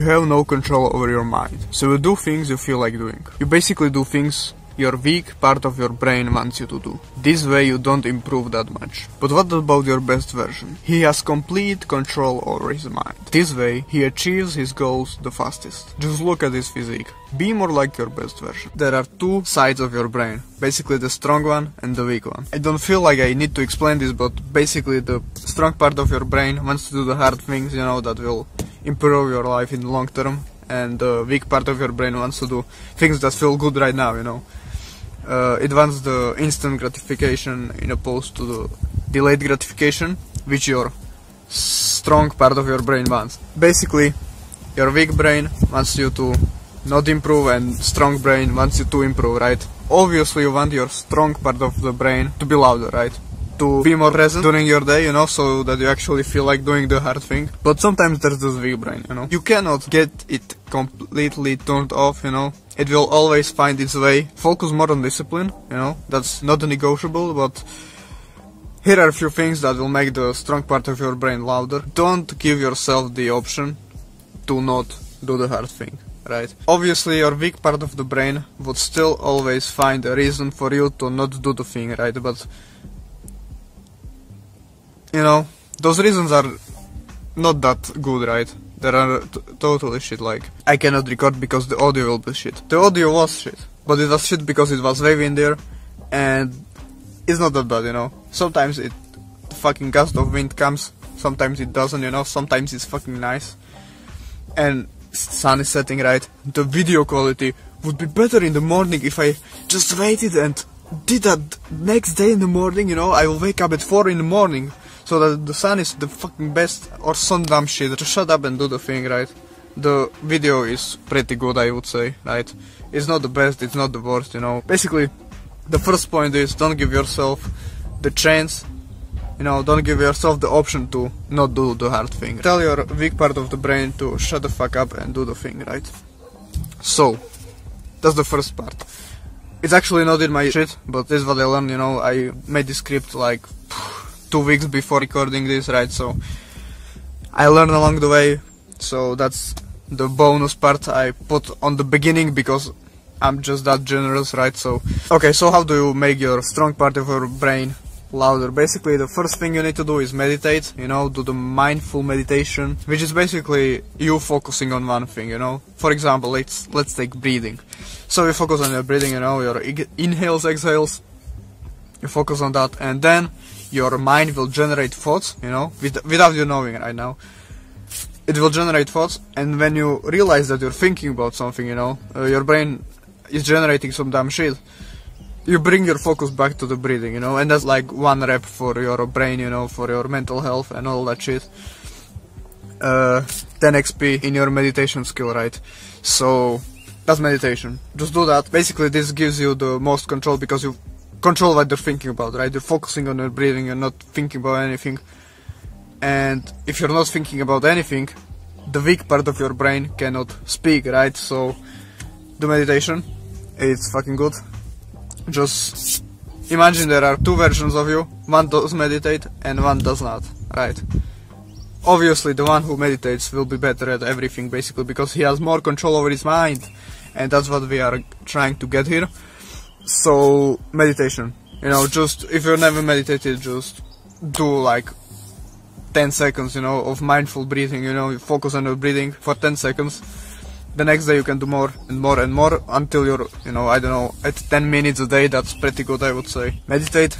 You have no control over your mind. So you do things you feel like doing. You basically do things your weak part of your brain wants you to do. This way you don't improve that much. But what about your best version? He has complete control over his mind. This way he achieves his goals the fastest. Just look at his physique. Be more like your best version. There are two sides of your brain. Basically the strong one and the weak one. I don't feel like I need to explain this, but basically the strong part of your brain wants to do the hard things, that will improve your life in the long term. And the weak part of your brain wants to do things that feel good right now, It wants the instant gratification in opposed to the delayed gratification, which your strong part of your brain wants. Basically, your weak brain wants you to not improve and strong brain wants you to improve, right? Obviously, you want your strong part of the brain to be louder, right? To be more present during your day, so that you actually feel like doing the hard thing. But sometimes there's this weak brain, You cannot get it completely turned off, It will always find its way. Focus more on discipline, That's not negotiable, but here are a few things that will make the strong part of your brain louder. Don't give yourself the option to not do the hard thing, right? Obviously, your weak part of the brain would still always find a reason for you to not do the thing, right? But those reasons are not that good, right? There are totally shit, like I cannot record because the audio will be shit. The audio was shit, but it was shit because it was wavy in there, and it's not that bad, Sometimes the fucking gust of wind comes, sometimes it doesn't, sometimes it's fucking nice, and sun is setting, right? The video quality would be better in the morning if I just waited and did that next day in the morning, I will wake up at 4 in the morning. So that the sun is the fucking best, or some dumb shit. Just shut up and do the thing, right? The video is pretty good, I would say, right? It's not the best, it's not the worst, Basically, the first point is don't give yourself the chance, don't give yourself the option to not do the hard thing. Tell your weak part of the brain to shut the fuck up and do the thing, right? So, that's the first part. It's actually not in my shit, but this is what I learned, I made the script like 2 weeks before recording this, right? So I learned along the way, so that's the bonus part I put on the beginning because I'm just that generous, right? So okay, so how do you make your strong part of your brain louder? Basically, the first thing you need to do is meditate, do the mindful meditation, which is basically you focusing on one thing, For example, let's take breathing. So you focus on your breathing, your inhales, exhales, you focus on that, and then your mind will generate thoughts, without you knowing right now. It will generate thoughts, and when you realize that you're thinking about something, your brain is generating some dumb shit, you bring your focus back to the breathing, and that's like 1 rep for your brain, for your mental health and all that shit. 10 XP in your meditation skill, right? So that's meditation. Just do that. Basically, this gives you the most control because you control what you're thinking about, right? You're focusing on your breathing, you're not thinking about anything. And if you're not thinking about anything, the weak part of your brain cannot speak, right? So the meditation, it's fucking good. Just imagine there are 2 versions of you, one does meditate and one does not, right? Obviously the one who meditates will be better at everything, basically, because he has more control over his mind, and that's what we are trying to get here. So meditation, just if you've never meditated, just do like 10 seconds, of mindful breathing, you focus on your breathing for 10 seconds. The next day you can do more and more and more until you're, I don't know, at 10 minutes a day. That's pretty good, I would say. Meditate,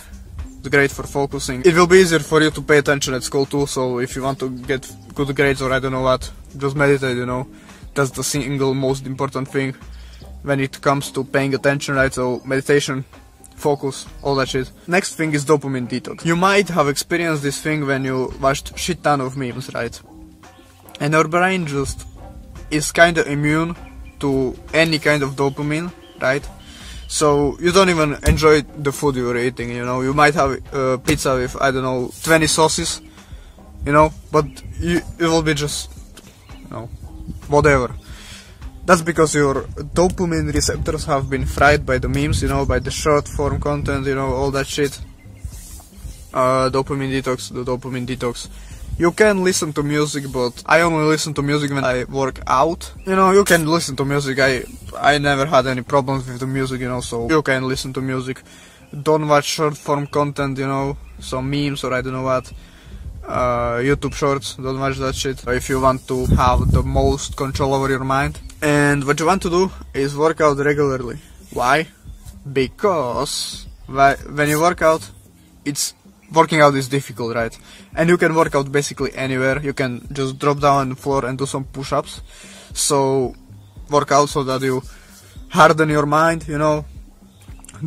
it's great for focusing. It will be easier for you to pay attention at school too, so if you want to get good grades or I don't know what, just meditate, That's the single most important thing when it comes to paying attention, right? So meditation, focus, all that shit. Next thing is dopamine detox. You might have experienced this thing when you watched shit ton of memes, right? And your brain just is kind of immune to any kind of dopamine, right? So you don't even enjoy the food you're eating, You might have pizza with, I don't know, 20 sauces, but it will be just, whatever. That's because your dopamine receptors have been fried by the memes, by the short form content, all that shit. Dopamine detox, the dopamine detox You can listen to music, but I only listen to music when I work out. You know, you can listen to music. I never had any problems with the music, you know, so you can listen to music. Don't watch short form content, you know, some memes or I don't know what. YouTube shorts, don't watch that shit if you want to have the most control over your mind. And what you want to do is work out regularly. Why? Because when you work out, working out is difficult, right? And you can work out basically anywhere. You can just drop down on the floor and do some push-ups. So work out so that you harden your mind, you know.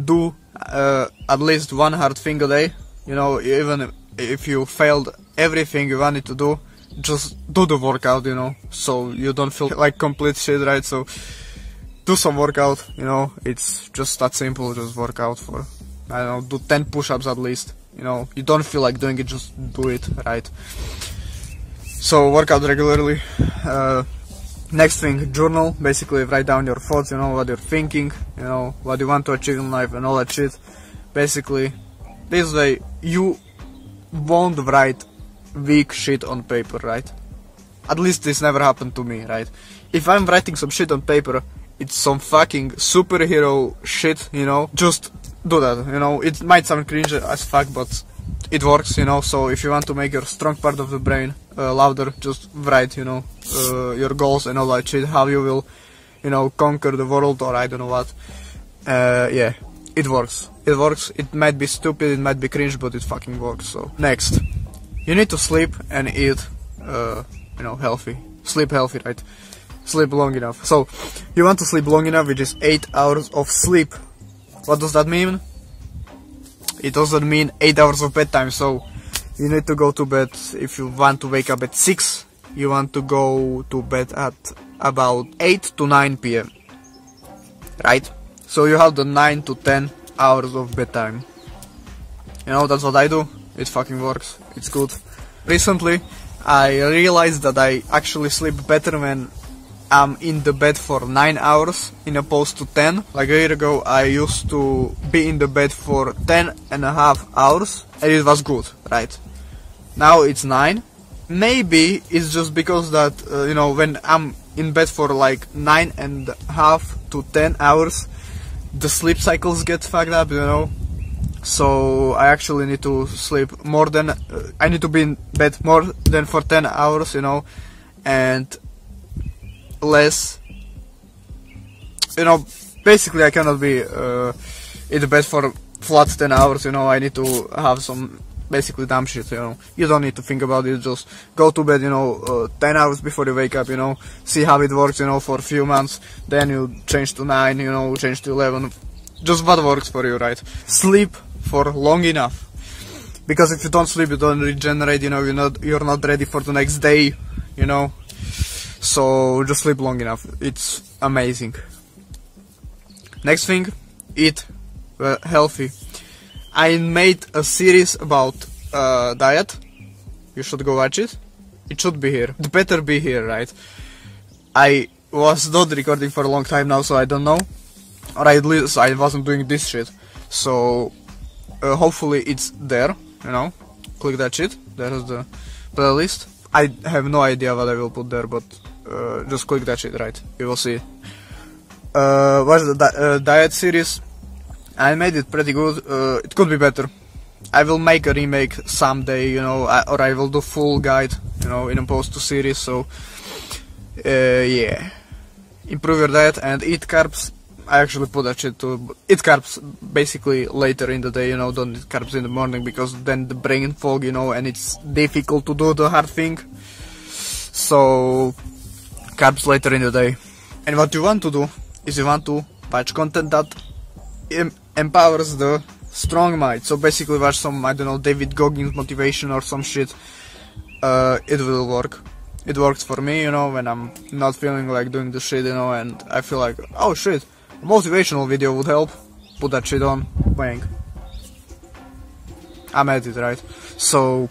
Do at least one hard thing a day, you know. Even if you failed everything you wanted to do, just do the workout, you know, so you don't feel like complete shit, right? So do some workout, you know. It's just that simple. Just work out for, I don't know, do 10 push-ups at least, you know. You don't feel like doing it, just do it, right? So work out regularly. Next thing, journal. Basically write down your thoughts, you know, what you're thinking, you know, what you want to achieve in life and all that shit. Basically this way you won't write weak shit on paper, right? At least this never happened to me, right? If I'm writing some shit on paper, it's some fucking superhero shit, you know. Just do that, you know. It might sound cringe as fuck, but it works, you know. So if you want to make your strong part of the brain louder, just write, you know, your goals and all that shit, how you will, you know, conquer the world or I don't know what. Yeah, it works. It works. It might be stupid, it might be cringe, but it fucking works. So next, you need to sleep and eat, you know, healthy. Sleep healthy, right? Sleep long enough. So you want to sleep long enough, which is 8 hours of sleep. What does that mean? It doesn't mean 8 hours of bedtime. So you need to go to bed. If you want to wake up at 6, you want to go to bed at about 8 to 9 p.m. right? So you have the 9 to 10 hours of bedtime. You know, that's what I do. It fucking works. It's good. Recently I realized that I actually sleep better when I'm in the bed for 9 hours in opposed to 10. Like a year ago I used to be in the bed for 10.5 hours and it was good, right? Now it's 9. Maybe it's just because that, you know, when I'm in bed for like 9.5 to 10 hours, the sleep cycles get fucked up, you know. So I actually need to sleep more than, I need to be in bed more than for 10 hours, you know, and less, you know, basically I cannot be in the bed for flat 10 hours, you know. I need to have some basically dumb shit, you know. You don't need to think about it, just go to bed, you know, 10 hours before you wake up, you know, see how it works, you know, for a few months, then you change to 9, you know, change to 11, just what works for you, right? Sleep for long enough, because if you don't sleep, you don't regenerate, you know, you're not ready for the next day, you know. So just sleep long enough. It's amazing. Next thing, eat healthy. I made a series about diet. You should go watch it. It should be here. It better be here, right? I was not recording for a long time now, so I don't know. Or at least I wasn't doing this shit. So hopefully it's there, you know. Click that shit. There's the playlist. I have no idea what I will put there, but just click that shit, right? You will see it. Watch the diet series. I made it pretty good. It could be better. I will make a remake someday, you know, or I will do full guide, you know, in opposed to series. So yeah, improve your diet and eat carbs. I actually put that shit too. Eat carbs basically later in the day, you know, don't eat carbs in the morning, because then the brain fog, you know, and it's difficult to do the hard thing. So carbs later in the day. And what you want to do is you want to watch content that empowers the strong mind. So basically watch some, I don't know, David Goggins motivation or some shit. It will work. It works for me, you know, when I'm not feeling like doing the shit, you know, and I feel like, oh shit, a motivational video would help. Put that shit on, bang. I'm at it, right? So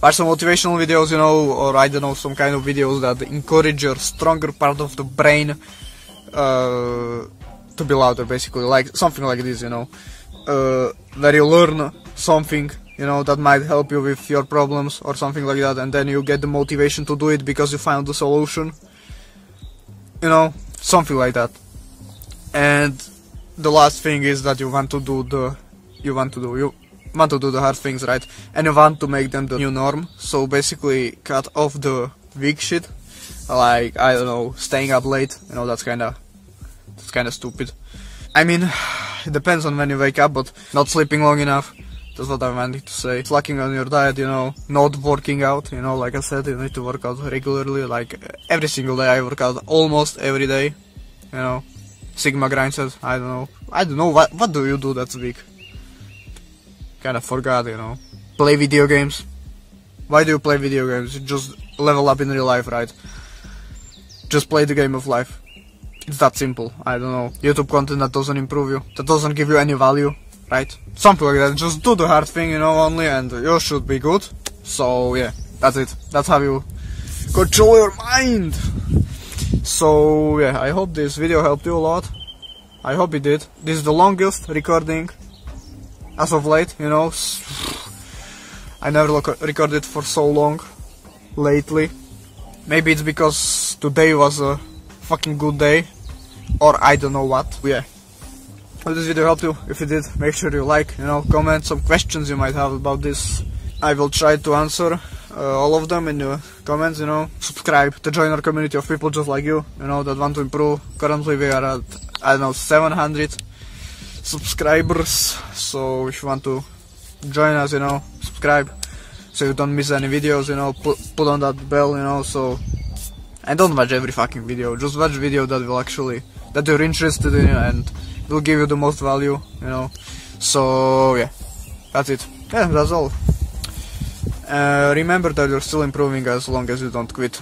watch some motivational videos, you know, or I don't know, some kind of videos that encourage your stronger part of the brain to be louder, basically, like something like this, you know, where you learn something you know, that might help you with your problems or something like that, and then you get the motivation to do it because you found the solution, you know, something like that. And the last thing is that you want to do the hard things, right? And you want to make them the new norm. So basically cut off the weak shit, like, I don't know, staying up late, you know, that's kinda stupid. I mean, it depends on when you wake up, but not sleeping long enough, that's what I wanted to say. Slacking on your diet, you know, not working out, you know, like I said, you need to work out regularly, like every single day. I work out almost every day, you know. Sigma grind says, I don't know, what do you do that's weak? Kinda forgot, you know. Play video games. Why do you play video games? You just level up in real life, right? Just play the game of life. It's that simple. I don't know. YouTube content that doesn't improve you, that doesn't give you any value, right? Something like that. Just do the hard thing, you know, only, and you should be good. So yeah, that's it. That's how you control your mind. So yeah, I hope this video helped you a lot. I hope it did. This is the longest recording as of late, you know. I never recorded for so long lately. Maybe it's because today was a fucking good day, or I don't know what. Yeah. Hope this video helped you. If it did, make sure you like, you know, comment some questions you might have about this. I will try to answer all of them in the comments, you know. Subscribe to join our community of people just like you know, that want to improve. Currently we are at, I don't know, 700 subscribers. So if you want to join us, you know, subscribe so you don't miss any videos, you know. Put on that bell, you know, so, and don't watch every fucking video. Just watch video that will actually, that you're interested in and will give you the most value, you know. So yeah, that's it. Yeah, that's all. Remember that you're still improving as long as you don't quit.